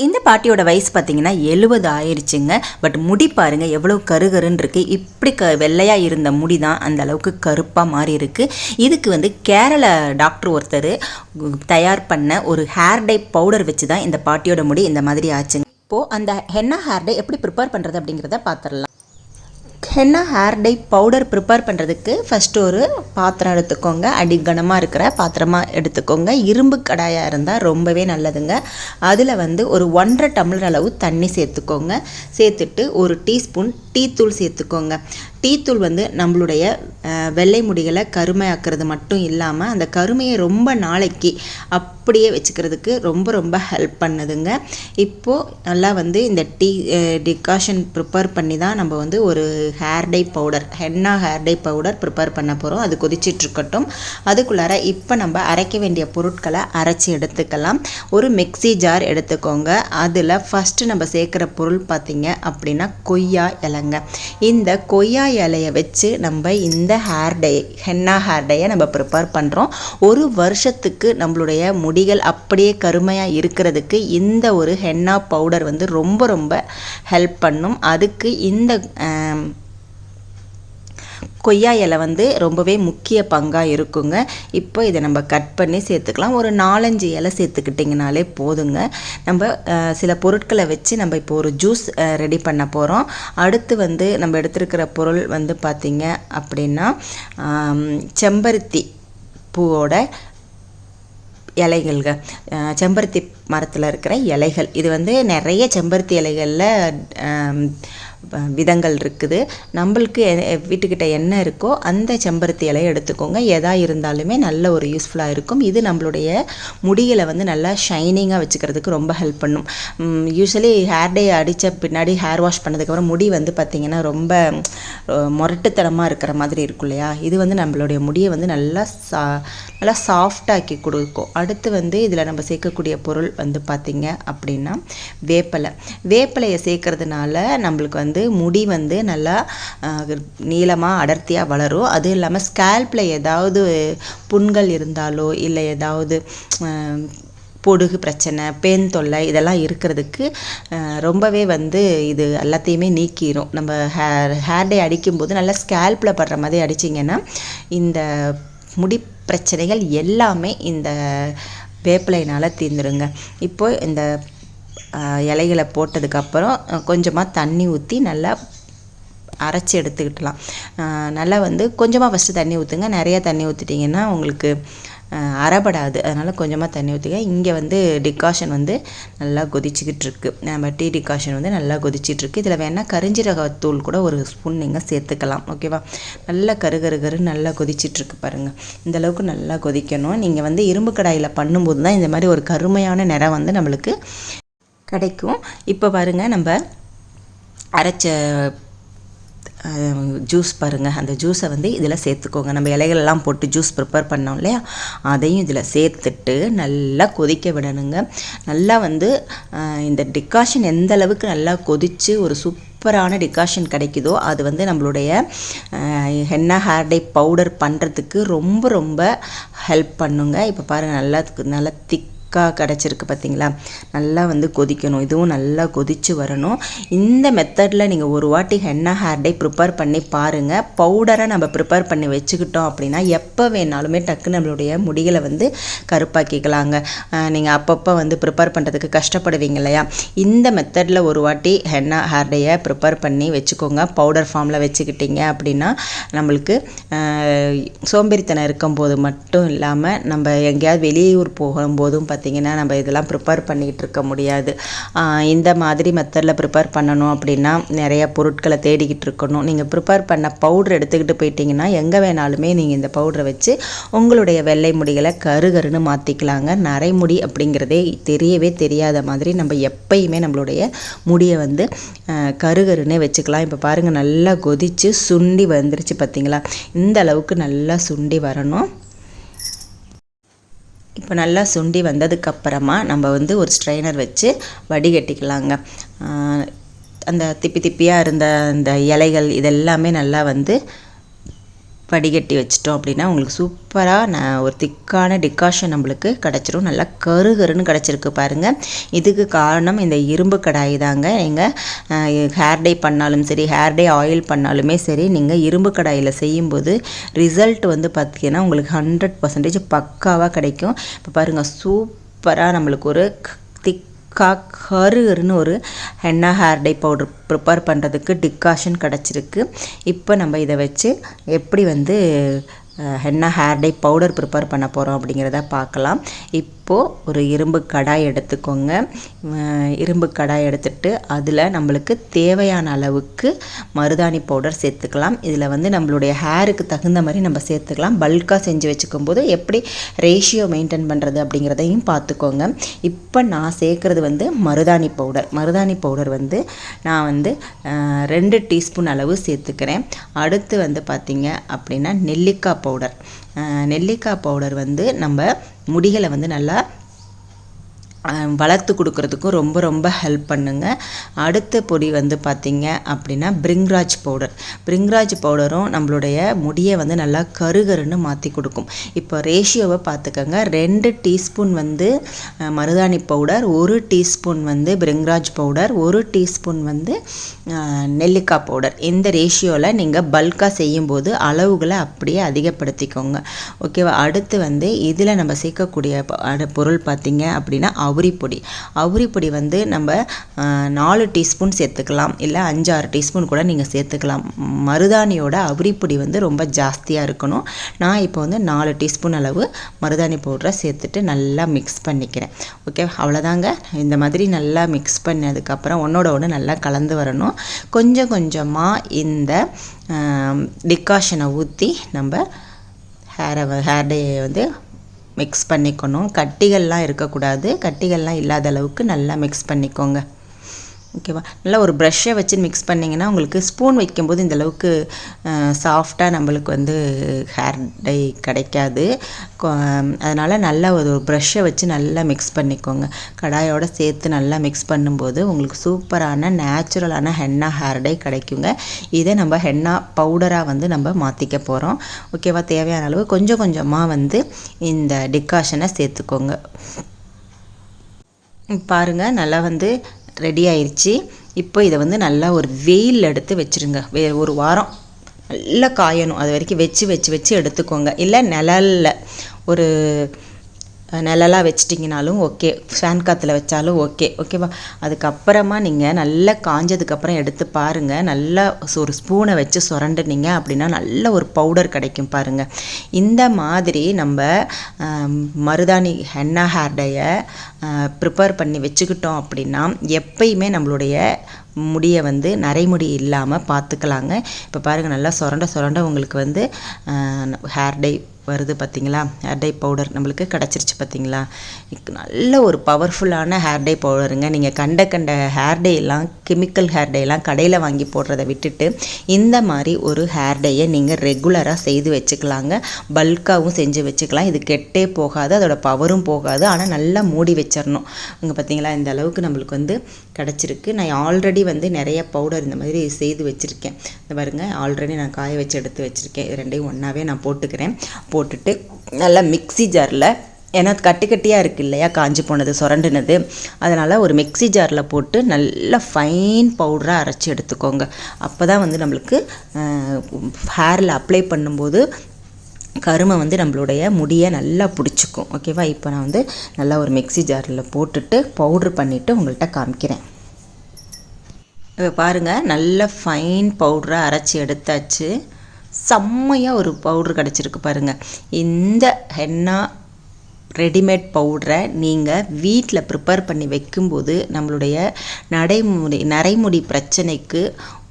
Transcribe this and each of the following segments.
இந்த பாட்டியோட வயசு பார்த்தீங்கன்னா 70 ஆயிடுச்சுங்க. பட் முடி பாருங்க எவ்வளோ கருகருன்னு இருக்குது. இப்படி வெள்ளையாக இருந்த முடி தான் அந்த அளவுக்கு கருப்பாக மாறி இருக்குது. இதுக்கு வந்து கேரள டாக்டர் ஒருத்தர் தயார் பண்ண ஒரு ஹேர் டை பவுடர் வச்சு தான் இந்த பாட்டியோட முடி இந்த மாதிரி ஆச்சுங்க. இப்போது அந்த ஹென்னா ஹேர் டை எப்படி ப்ரிப்பேர் பண்ணுறது அப்படிங்கிறத பார்த்துடலாம். Henna hair dye powder prepare பண்ணுறதுக்கு ஃபஸ்ட்டு ஒரு பாத்திரம் எடுத்துக்கோங்க. அடிகனமாக இருக்கிற பாத்திரமாக எடுத்துக்கோங்க. இரும்பு கடாயாக இருந்தால் ரொம்பவே நல்லதுங்க. அதில் வந்து ஒரு 1.5 டம்ளர் அளவு தண்ணி சேர்த்துக்கோங்க. சேர்த்துட்டு ஒரு டீஸ்பூன் டீத்தூள் சேர்த்துக்கோங்க. டீத்தூள் வந்து நம்மளுடைய வெள்ளை முடிகளை கருமையாக்குறது மட்டும் இல்லாமல் அந்த கருமையை ரொம்ப நாளைக்கு அப்படியே வச்சுக்கிறதுக்கு ரொம்ப ரொம்ப ஹெல்ப் பண்ணுதுங்க. இப்போது நல்லா வந்து இந்த டிகாஷன் ப்ரிப்பேர் பண்ணி தான் நம்ம வந்து ஒரு hair dye powder henna hair dye powder prepare பண்ண போகிறோம். அது கொதிச்சிட்ருக்கட்டும். அதுக்குள்ளார இப்போ நம்ம அரைக்க வேண்டிய பொருட்களை அரைச்சி எடுத்துக்கலாம். ஒரு மிக்ஸி ஜார் எடுத்துக்கோங்க. அதில் ஃபஸ்ட்டு நம்ம சேர்க்குற பொருள் பார்த்திங்க அப்படின்னா கொய்யா இலைங்க. இந்த கொய்யா இலையை வச்சு நம்ம இந்த ஹென்னா ஹேர் டையை நம்ம ப்ரிப்பேர் பண்ணுறோம். ஒரு வருஷத்துக்கு நம்மளுடைய முடிகள் அப்படியே கருமையாக இருக்கிறதுக்கு இந்த ஒரு ஹென்னா பவுடர் வந்து ரொம்ப ரொம்ப ஹெல்ப் பண்ணும். அதுக்கு இந்த கொய்யா இலை வந்து ரொம்பவே முக்கிய பங்காக இருக்குங்க. இப்போ இதை நம்ம கட் பண்ணி சேர்த்துக்கலாம். ஒரு 4-5 இலை சேர்த்துக்கிட்டிங்கனாலே போதுங்க. நம்ம சில பொருட்களை வச்சு நம்ம இப்போ ஒரு ஜூஸ் ரெடி பண்ண போகிறோம். அடுத்து வந்து நம்ம எடுத்துருக்கிற பொருள் வந்து பார்த்திங்க அப்படின்னா செம்பருத்தி பூவோட இலைகள்ங்க. செம்பருத்தி மரத்தில் இருக்கிற இலைகள். இது வந்து நிறைய செம்பருத்தி இலைகளில் விதங்கள் இருக்குது. நம்மளுக்கு வீட்டுக்கிட்ட என்ன இருக்கோ அந்த செம்பருத்தி இலையை எடுத்துக்கோங்க. எதாக இருந்தாலுமே நல்ல ஒரு யூஸ்ஃபுல்லாக இருக்கும். இது நம்மளுடைய முடிகளை வந்து நல்லா ஷைனிங்காக வச்சுக்கிறதுக்கு ரொம்ப ஹெல்ப் பண்ணும். யூஸ்வலி ஹேர் டே அடித்த பின்னாடி ஹேர் வாஷ் பண்ணதுக்கப்புறம் முடி வந்து பார்த்திங்கன்னா ரொம்ப முரட்டுத்தனமாக இருக்கிற மாதிரி இருக்கும் இல்லையா? இது வந்து நம்மளுடைய முடியை வந்து நல்லா சாஃப்டாக்கி கொடுக்கும். அடுத்து வந்து இதில் நம்ம சேர்க்கக்கூடிய பொருள் வந்து பார்த்திங்க அப்படின்னா வேப்பிலையை சேர்க்கறதுனால நம்மளுக்கு வந்து முடி வந்து நல்லா நீளமாக அடர்த்தியாக வளரும். அதுவும் இல்லாமல் ஸ்கேல்பில் ஏதாவது புண்கள் இருந்தாலோ இல்லை ஏதாவது பொடுகு பிரச்சனை, பேன் தொல்லை இதெல்லாம் இருக்கிறதுக்கு ரொம்பவே வந்து இது எல்லாத்தையுமே நீக்கிடும். நம்ம ஹேர் டே அடிக்கும்போது நல்லா ஸ்கேல்பில் படுற மாதிரி அடிச்சிங்கன்னா இந்த முடி பிரச்சனைகள் எல்லாமே இந்த வேப்பிலையினால் தீர்ந்துருங்க. இப்போது இந்த இலைகளை போட்டதுக்கப்புறம் கொஞ்சமாக தண்ணி ஊற்றி நல்லா அரைச்சி எடுத்துக்கிட்டலாம். நல்லா வந்து கொஞ்சமாக ஃபஸ்ட்டு தண்ணி ஊற்றுங்க. நிறையா தண்ணி ஊற்றிட்டிங்கன்னா உங்களுக்கு அரைபடாது. அதனால் கொஞ்சமாக தண்ணி ஊற்றிக்க. இங்கே வந்து டிகாஷன் வந்து நல்லா கொதிச்சுக்கிட்டு இருக்குது. நம்ம டீ டிகாஷன் வந்து நல்லா கொதிச்சிட்ருக்கு. இதில் வேணால் கரிஞ்சீரகத்தூள் கூட ஒரு ஸ்பூன் நீங்கள் சேர்த்துக்கலாம். ஓகேவா? நல்லா கரு நல்லா கொதிச்சிட்ருக்கு பாருங்கள். இந்தளவுக்கு நல்லா கொதிக்கணும். நீங்கள் வந்து இரும்பு கடாயில் பண்ணும்போது தான் இந்த மாதிரி ஒரு கருமையான நிறம் வந்து நம்மளுக்கு கிடைக்கும். இப்போ பாருங்கள், நம்ம அரைச்ச ஜூஸ் பாருங்கள். அந்த ஜூஸை வந்து இதில் சேர்த்துக்கோங்க. நம்ம இலைகளெல்லாம் போட்டு ஜூஸ் ப்ரிப்பேர் பண்ணோம் இல்லையா? அதையும் இதில் சேர்த்துட்டு நல்லா கொதிக்க விடணுங்க. நல்லா வந்து இந்த டிகாஷன் எந்த அளவுக்கு நல்லா கொதித்து ஒரு சூப்பரான டிகாஷன் கிடைக்குதோ அது வந்து நம்மளுடைய ஹென்னா ஹேர் டை பவுடர் பண்ணுறதுக்கு ரொம்ப ரொம்ப ஹெல்ப் பண்ணுங்க. இப்போ பாருங்கள், நல்லா கிடச்சிருக்கு பார்த்தீங்களா? நல்லா வந்து கொதிக்கணும். இதுவும் நல்லா கொதித்து வரணும். இந்த மெத்தடில் நீங்கள் ஒரு வாட்டி ஹென்னா ஹேர் டை ப்ரிப்பேர் பண்ணி பாருங்கள். பவுடரை நம்ம ப்ரிப்பேர் பண்ணி வச்சுக்கிட்டோம் அப்படின்னா எப்போ வேணாலுமே டக்குன்னு நம்மளுடைய முடிகளை வந்து கருப்பாக்கிக்கலாங்க. நீங்கள் அப்பப்போ வந்து ப்ரிப்பேர் பண்ணுறதுக்கு கஷ்டப்படுவீங்க இல்லையா? இந்த மெத்தடில் ஒரு வாட்டி ஹென்னா ஹேர் டையை ப்ரிப்பேர் பண்ணி வச்சுக்கோங்க. பவுடர் ஃபார்மில் வச்சுக்கிட்டீங்க அப்படின்னா நம்மளுக்கு சோம்பேறித்தனம் இருக்கும்போது மட்டும் இல்லாமல் நம்ம எங்கேயாவது வெளியூர் போகும்போதும் பார்த்திங்கன்னா நம்ம இதெல்லாம் ப்ரிப்பேர் பண்ணிக்கிட்டு இருக்க முடியாது. இந்த மாதிரி மெத்தடில் ப்ரிப்பேர் பண்ணணும் அப்படின்னா நிறைய பொருட்களை தேடிக்கிட்டு இருக்கணும். நீங்கள் ப்ரிப்பேர் பண்ண பவுடர் எடுத்துக்கிட்டு போயிட்டீங்கன்னா எங்கே வேணாலுமே நீங்கள் இந்த பவுடரை வச்சு உங்களுடைய வெள்ளை முடிகளை கருகருன்னு மாற்றிக்கலாங்க. நரைமுடி அப்படிங்கிறதே தெரியவே தெரியாத மாதிரி நம்ம எப்பயுமே நம்மளுடைய முடியை வந்து கருகருன்னே வச்சுக்கலாம். இப்போ பாருங்கள், நல்லா கொதித்து சுண்டி வந்துருச்சு பார்த்தீங்களா? இந்த அளவுக்கு நல்லா சுண்டி வரணும். இப்போ நல்லா சுண்டி வந்ததுக்கப்புறமா நம்ம வந்து ஒரு ஸ்ட்ரெயினர் வச்சு வடிகட்டிக்கலாங்க. அந்த திப்பியாக இருந்த அந்த இலைகள் இதெல்லாமே நல்லா வந்து வடிகட்டி வச்சிட்டோம் அப்படின்னா உங்களுக்கு சூப்பராக ஒரு திக்கான டிகாஷன் நம்மளுக்கு கிடச்சிரும். நல்லா கருகருன்னு கிடச்சிருக்கு பாருங்கள். இதுக்கு காரணம் இந்த இரும்பு கடாய் தாங்க. நீங்கள் ஹேர் டை பண்ணாலும் சரி, ஹேர் டை ஆயில் பண்ணாலுமே சரி, நீங்கள் இரும்பு கடாயில் செய்யும்போது ரிசல்ட் வந்து பார்த்திங்கன்னா உங்களுக்கு 100% பக்காவாக கிடைக்கும். இப்போ பாருங்கள், சூப்பராக நம்மளுக்கு ஒரு கருன்னு ஒரு henna hair dye powder prepare பண்ணுறதுக்கு டிகாஷன் கிடச்சிருக்கு. இப்போ நம்ம இதை வச்சு எப்படி வந்து henna hair dye powder prepare பண்ண போகிறோம் அப்படிங்கிறத பார்க்கலாம். இப்போது ஒரு இரும்பு கடாய் எடுத்துக்கோங்க. இரும்பு கடாய் எடுத்துகிட்டு அதில் நம்மளுக்கு தேவையான அளவுக்கு மருதாணி பவுடர் சேர்த்துக்கலாம். இதில் வந்து நம்மளுடைய ஹேருக்கு தகுந்த மாதிரி நம்ம சேர்த்துக்கலாம். பல்காக செஞ்சு வச்சுக்கும் போது எப்படி ரேஷியோ மெயின்டைன் பண்ணுறது அப்படிங்கிறதையும் பார்த்துக்கோங்க. இப்போ நான் சேர்க்குறது வந்து மருதாணி பவுடர். மருதாணி பவுடர் வந்து நான் வந்து 2 டீஸ்பூன் அளவு சேர்த்துக்கிறேன். அடுத்து வந்து பார்த்திங்க அப்படின்னா நெல்லிக்காய் பவுடர். நெல்லிக்காய் பவுடர் வந்து நம்ம முடிகளை வந்து நல்லா வளர்த்து கொடுக்கறதுக்கும் ரொம்ப ரொம்ப ஹெல்ப் பண்ணுங்க. அடுத்த பொடி வந்து பார்த்திங்க அப்படின்னா பிரிங்ராஜ் பவுடர். பிரிங்ராஜ் பவுடரும் நம்மளுடைய முடியை வந்து நல்லா கருகருன்னு மாற்றி கொடுக்கும். இப்போ ரேஷியோவை பார்த்துக்கோங்க. 2 டீஸ்பூன் வந்து மருதாணி பவுடர், 1 டீஸ்பூன் வந்து பிரிங்ராஜ் பவுடர், 1 டீஸ்பூன் வந்து நெல்லிக்காய் பவுடர். இந்த ரேஷியோவில் நீங்கள் பல்காக செய்யும்போது அளவுகளை அப்படியே அதிகப்படுத்திக்கோங்க. ஓகேவா? அடுத்து வந்து இதில் நம்ம சேர்க்கக்கூடிய பொருள் பார்த்திங்க அப்படின்னா அவுரிப்பொடி. அவுரிப்பொடி வந்து நம்ம 4 டீஸ்பூன் சேர்த்துக்கலாம், இல்லை 5-6 டீஸ்பூன் கூட நீங்கள் சேர்த்துக்கலாம். மருதாணியோட அவுரிப்பொடி வந்து ரொம்ப ஜாஸ்தியாக இருக்கணும். நான் இப்போ வந்து 4 டீஸ்பூன் அளவு மருதாணி பவுடரை சேர்த்துட்டு நல்லா மிக்ஸ் பண்ணிக்கிறேன். ஓகே, அவ்வளோதாங்க. இந்த மாதிரி நல்லா மிக்ஸ் பண்ணதுக்கப்புறம் ஒன்றோட ஒன்று நல்லா கலந்து வரணும். கொஞ்சம் கொஞ்சமாக இந்த டிகாஷனை ஊற்றி நம்ம ஹேர் டே வந்து மிக்ஸ் பண்ணிக்கணும். கட்டிகள்லாம் இருக்கக்கூடாது. கட்டிகள்லாம் இல்லாத அளவுக்கு நல்லா மிக்ஸ் பண்ணிக்கோங்க. ஓகேவா? நல்லா ஒரு ப்ரஷ்ஷை வச்சு மிக்ஸ் பண்ணிங்கன்னா உங்களுக்கு ஸ்பூன் வைக்கும்போது இந்த அளவுக்கு சாஃப்டாக நம்மளுக்கு வந்து ஹேர் டை கிடைக்காது. அதனால் நல்லா ஒரு ப்ரஷ்ஷை வச்சு நல்லா மிக்ஸ் பண்ணிக்கோங்க. கடாயோடு சேர்த்து நல்லா மிக்ஸ் பண்ணும்போது உங்களுக்கு சூப்பரான நேச்சுரலான ஹென்னா ஹேர் டை கிடைக்குங்க. இதை நம்ம ஹென்னா பவுடராக வந்து நம்ம மாற்றிக்க போகிறோம். ஓகேவா? தேவையான அளவு கொஞ்சம் கொஞ்சமாக வந்து இந்த டிகாஷனை சேர்த்துக்கோங்க. பாருங்கள், நல்லா வந்து ரெடி ஆயிடுச்சு. இப்போ இதை வந்து நல்லா ஒரு வெயில் எடுத்து வச்சுருங்க. ஒரு வாரம் நல்லா காயணும். அது வரைக்கும் வச்சு எடுத்துக்கோங்க. இல்லை நிழலாக வச்சிட்டிங்கனாலும் ஓகே, ஃபேன் காற்றுல வச்சாலும் ஓகே. ஓகேவா? அதுக்கப்புறமா நீங்கள் நல்லா காஞ்சதுக்கப்புறம் எடுத்து பாருங்கள். நல்லா ஒரு ஸ்பூனை வச்சு சுரண்டுனீங்க அப்படின்னா நல்ல ஒரு பவுடர் கிடைக்கும் பாருங்கள். இந்த மாதிரி நம்ம மருதாணி ஹென்னா ஹேர் டையை ப்ரிப்பேர் பண்ணி வச்சுக்கிட்டோம் அப்படின்னா எப்பயுமே நம்மளுடைய முடியை வந்து நரைமுடி இல்லாமல் பார்த்துக்கலாங்க. இப்போ பாருங்கள், நல்லா சுரண்ட உங்களுக்கு வந்து ஹேர் டை வருது பார்த்திங்களா? ஹேர் டை பவுடர் நம்மளுக்கு கிடச்சிருச்சு பார்த்திங்களா? நல்ல ஒரு பவர்ஃபுல்லான ஹேர் டை பவுடருங்க. நீங்கள் கண்ட ஹேர் டை எல்லாம், கெமிக்கல் ஹேர் டை எல்லாம் கடையில் வாங்கி போடுறதை விட்டுட்டு இந்த மாதிரி ஒரு ஹேர் டையை நீங்கள் ரெகுலராக செய்து வச்சுக்கலாங்க. பல்காகவும் செஞ்சு வச்சுக்கலாம். இது கெட்டே போகாது, அதோட பவரும் போகாது. ஆனால் நல்லா மூடி வச்சிடணும். இங்கே பார்த்திங்களா? இந்த அளவுக்கு நம்மளுக்கு வந்து கிடச்சிருக்கு. நான் ஆல்ரெடி வந்து நிறைய பவுடர் இந்த மாதிரி செய்து வச்சுருக்கேன். இந்த பாருங்க, ஆல்ரெடி நான் காய வச்சு எடுத்து வச்சுருக்கேன். இது ரெண்டையும் ஒன்றாவே நான் போட்டுட்டு நல்லா மிக்ஸி ஜாரில், ஏன்னா கட்டியாக இருக்குது இல்லையா, காஞ்சி போனது, சுரண்டுனது, அதனால் ஒரு மிக்ஸி ஜாரில் போட்டு நல்லா ஃபைன் பவுடராக அரைச்சி எடுத்துக்கோங்க. அப்போ தான் வந்து நம்மளுக்கு ஹேரில் அப்ளை பண்ணும்போது கருமை வந்து நம்மளுடைய முடியை நல்லா பிடிச்சிக்கும். ஓகேவா? இப்போ நான் வந்து நல்லா ஒரு மிக்ஸி ஜாரில் போட்டுட்டு பவுட்ரு பண்ணிவிட்டு உங்கள்கிட்ட காமிக்கிறேன். இப்போ பாருங்கள், நல்ல ஃபைன் பவுடராக அரைச்சி எடுத்தாச்சு. செம்மையாக ஒரு பவுட்ரு கிடச்சிருக்கு பாருங்கள். இந்த ஹென்னா ரெடிமேட் பவுடரை நீங்கள் வீட்டில் ப்ரிப்பேர் பண்ணி வைக்கும்போது நம்மளுடைய நரைமுடி பிரச்சனைக்கு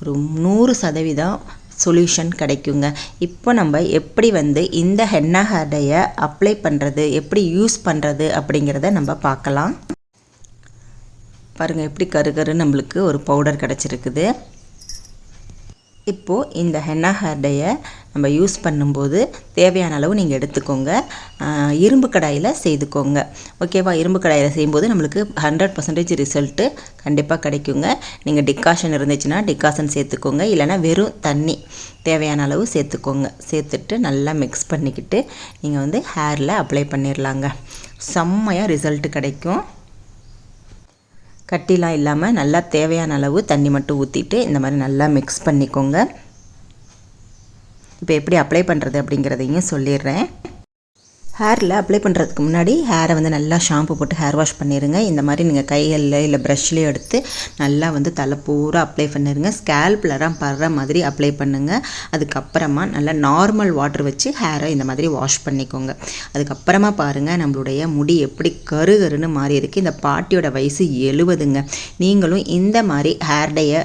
ஒரு 100% சொல்யூஷன் கிடைக்குங்க. இப்போ நம்ம எப்படி வந்து இந்த ஹென்னா ஹேர் டையை அப்ளை பண்ணுறது, எப்படி யூஸ் பண்ணுறது அப்படிங்கிறத நம்ம பார்க்கலாம். பாருங்கள், எப்படி கரு நம்மளுக்கு ஒரு பவுடர் கிடச்சிருக்குது. இப்போது இந்த ஹென்னா ஹேர் டையை நம்ம யூஸ் பண்ணும்போது தேவையான அளவு நீங்கள் எடுத்துக்கோங்க. இரும்பு கடாயில் செய்துக்கோங்க. ஓகேவா? இரும்பு கடாயில் செய்யும்போது நம்மளுக்கு 100% ரிசல்ட்டு கண்டிப்பாக கிடைக்குங்க. நீங்கள் டிகாஷன் இருந்துச்சுன்னா டிகாஷன் சேர்த்துக்கோங்க, இல்லைனா வெறும் தண்ணி தேவையான அளவு சேர்த்துக்கோங்க. சேர்த்துட்டு நல்லா மிக்ஸ் பண்ணிக்கிட்டு நீங்கள் வந்து ஹேரில் அப்ளை பண்ணிடலாங்க. செம்மையாக ரிசல்ட்டு கிடைக்கும். கட்டிலாம் இல்லாமல் நல்லா தேவையான அளவு தண்ணி மட்டும் ஊற்றிட்டு இந்த மாதிரி நல்லா மிக்ஸ் பண்ணிக்கோங்க. இப்போ எப்படி அப்ளை பண்ணுறது அப்படிங்கிறதையும் சொல்லிடுறேன். ஹேரில் அப்ளை பண்ணுறதுக்கு முன்னாடி ஹேரை வந்து நல்லா ஷாம்பு போட்டு ஹேர் வாஷ் பண்ணிடுங்க. இந்த மாதிரி நீங்கள் கைகளில் இல்லை ப்ரஷ்லேயே எடுத்து நல்லா வந்து தலை பூரா அப்ளை பண்ணிடுங்க. ஸ்கேல்ப்லலாம் படுற மாதிரி அப்ளை பண்ணுங்கள். அதுக்கப்புறமா நல்லா நார்மல் வாட்டர் வச்சு ஹேரை இந்த மாதிரி வாஷ் பண்ணிக்கோங்க. அதுக்கப்புறமா பாருங்கள் நம்மளுடைய முடி எப்படி கருகருன்னு மாறி இருக்குது. இந்த பாட்டியோட வயசு 70ங்க. நீங்களும் இந்த மாதிரி ஹேர் டேயை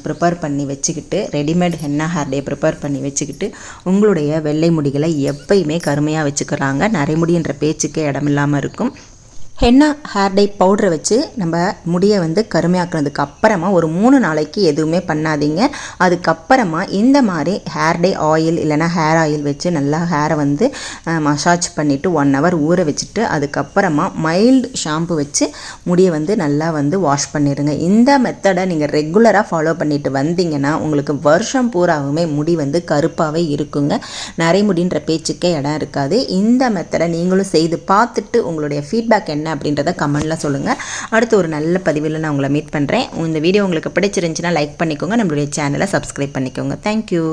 ப்ரிப்பேர் பண்ணி வச்சுக்கிட்டு, ரெடிமேட் ஹென்னா ஹேர் டே ப்ரிப்பேர் பண்ணி வச்சுக்கிட்டு உங்களுடைய வெள்ளை முடிகளை எப்பயுமே கருமையாக வச்சுக்கிறாங்க. நரைமுடின்ற பேச்சுக்கே இடமில்லாமல் இருக்கும். ஹென்னா ஹேர் டை பவுடரை வச்சு நம்ம முடியை வந்து கருமையாக்குனதுக்கு அப்புறமா ஒரு 3 நாளைக்கு எதுவுமே பண்ணாதீங்க. அதுக்கப்புறமா இந்த மாதிரி ஹேர் டை ஆயில் இல்லைனா ஹேர் ஆயில் வச்சு நல்லா ஹேரை வந்து மசாஜ் பண்ணிவிட்டு 1 hour ஊற வச்சுட்டு அதுக்கப்புறமா மைல்டு ஷாம்பு வச்சு முடியை வந்து நல்லா வந்து வாஷ் பண்ணிடுங்க. இந்த மெத்தடை நீங்கள் ரெகுலராக ஃபாலோ பண்ணிட்டு வந்தீங்கன்னா உங்களுக்கு வருஷம் பூராவுமே முடி வந்து கருப்பாகவே இருக்குங்க. நரைமுடின்ற பேச்சுக்கே இடம் இருக்காது. இந்த மெத்தடை நீங்களும் செய்து பார்த்துட்டு உங்களுடைய ஃபீட்பேக் என்ன அப்படின்றத கமெண்ட்ல சொல்லுங்கள். அடுத்து ஒரு நல்ல பதிவில் நான் உங்களை மீட் பண்ணுறேன். இந்த வீடியோ உங்களுக்கு பிடிச்சிருந்துச்சுன்னா லைக் பண்ணிக்கோங்க. நம்மளுடைய சேனலை சப்ஸ்கிரைப் பண்ணிக்கோங்க. தேங்க்யூ.